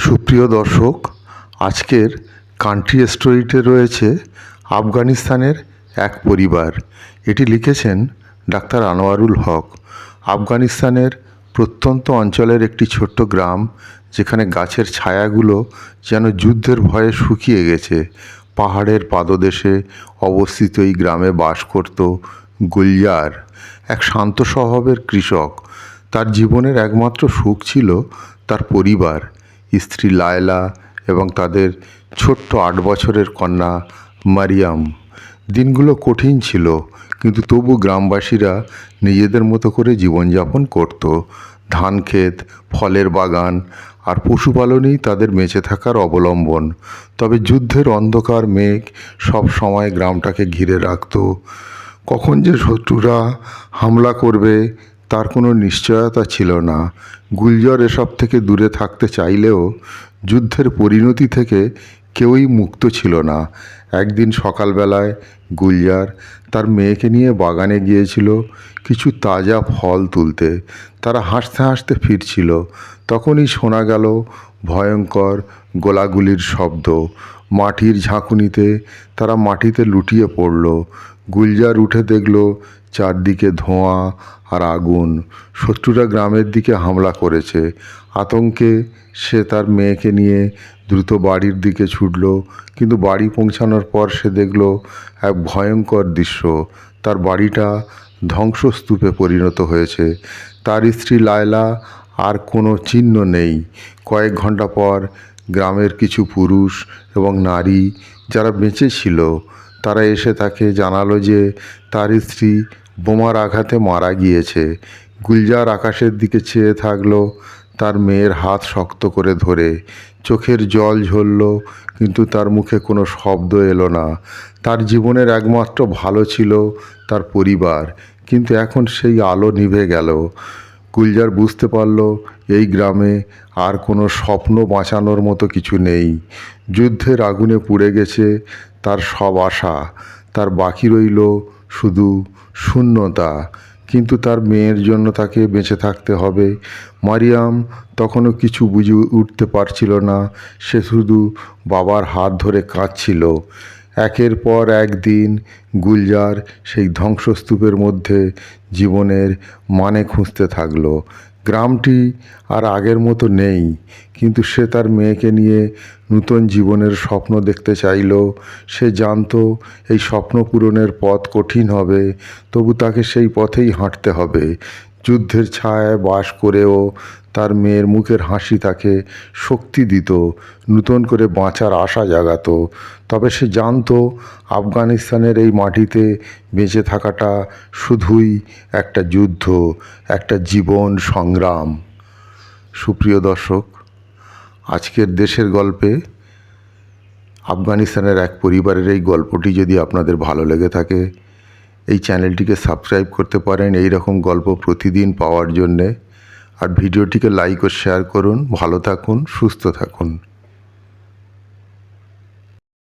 সুপ্রিয় দর্শক, আজকের কান্ট্রি স্টোরিতে রয়েছে আফগানিস্তানের এক পরিবার। এটি লিখেছেন ডাক্তার আনোয়ারুল হক। আফগানিস্তানের প্রত্যন্ত অঞ্চলের একটি ছোট্ট গ্রাম, যেখানে গাছের ছায়াগুলো যেন যুদ্ধের ভয়ে শুকিয়ে গেছে। পাহাড়ের পাদদেশে অবস্থিত এই গ্রামে বাস করত গুলজার, এক শান্ত স্বভাবের কৃষক। তার জীবনের একমাত্র সুখ ছিল তার পরিবার, স্ত্রী লায়লা এবং তাদের ছোট্ট ৮ বছরের কন্যা মারিয়াম। দিনগুলো কঠিন ছিল, কিন্তু তবু গ্রামবাসীরা নিজেদের মতো করে জীবনযাপন করত। ধান ক্ষেত, ফলের বাগান আর পশুপালনই তাদের বেঁচে থাকার অবলম্বন। তবে যুদ্ধের অন্ধকার মেঘ সব সময় গ্রামটাকে ঘিরে রাখত। কখন যে শত্রুরা হামলা করবে তার কোনো নিশ্চয়তা ছিল না। গুলজার এসব থেকে দূরে থাকতে চাইলেও যুদ্ধের পরিণতি থেকে কেউই মুক্ত ছিল না। একদিন সকালবেলায় গুলজার তার মেয়েকে নিয়ে বাগানে গিয়েছিল কিছু তাজা ফল তুলতে। তারা হাসতে হাসতে ফিরছিল, তখনই শোনা গেল ভয়ঙ্কর গোলাগুলির শব্দ। মাটির ঝাঁকুনিতে তারা মাটিতে লুটিয়ে পড়ল। গুলজার উঠে দেখল চারদিকে ধোঁয়া আর আগুন। শত্রুরা গ্রামের দিকে হামলা করেছে। আতঙ্কে সে তার মেয়েকে নিয়ে দ্রুত বাড়ির দিকে ছুটল, কিন্তু বাড়ি পৌঁছানোর পর সে দেখল এক ভয়ঙ্কর দৃশ্য। তার বাড়িটা ধ্বংসস্তূপে পরিণত হয়েছে। তার স্ত্রী লায়লা আর কোনো চিহ্ন নেই। কয়েক ঘন্টা পর গ্রামের কিছু পুরুষ এবং নারী যারা বেঁচে ছিল, তারা এসে তাকে জানালো যে তার স্ত্রী বোমার আঘাতে মারা গিয়েছে। গুলজার আকাশের দিকে চেয়ে থাকলো, তার মেয়ের হাত শক্ত করে ধরে। চোখের জল ঝরল, কিন্তু তার মুখে কোনো শব্দ এলো না। তার জীবনের একমাত্র ভালো ছিল তার পরিবার, কিন্তু এখন সেই আলো নিভে গেল। গুলজার বুঝতে পারল এই গ্রামে আর কোনো স্বপ্ন বাঁচানোর মতো কিছু নেই। যুদ্ধের আগুনে পুড়ে গেছে তার সব আশা। তার বাকি রইল শুধু শূন্যতা, কিন্তু তার মেয়ের জন্য তাকে বেঁচে থাকতে হবে। মারিয়াম তখনও কিছু বুঝে উঠতে পারছিল না। সে শুধু বাবার হাত ধরে কাঁদছিল। একের পর এক দিন গুলজার সেই ধ্বংসস্তূপের মধ্যে জীবনের মানে খুঁজতে থাকলো। গ্রামটি আর আগের মতো নেই, কিন্তু সে তার মেয়েকে নিয়ে নূতন জীবনের স্বপ্ন দেখতে চাইল। সে জানতো এই স্বপ্ন পূরণের পথ কঠিন হবে, তবু তাকে সেই পথেই হাঁটতে হবে। যুদ্ধের ছায়ায় বাস করেও তার মেয়ের মুখের হাসি তাকে শক্তি দিত, নূতন করে বাঁচার আশা জাগাতো। তবে সে জানতো আফগানিস্তানের এই মাটিতে বেঁচে থাকাটা শুধুই একটা যুদ্ধ, একটা জীবন সংগ্রাম। সুপ্রিয় দর্শক, আজকের দেশের গল্পে আফগানিস্তানের এক পরিবারের এই গল্পটি যদি আপনাদের ভালো লেগে থাকে, এই চ্যানেলটিকে সাবস্ক্রাইব করতে পারেন এই রকম গল্প প্রতিদিন পাওয়ার জন্যে। আর ভিডিওটিকে লাইক ও শেয়ার করুন। ভালো থাকুন, সুস্থ থাকুন।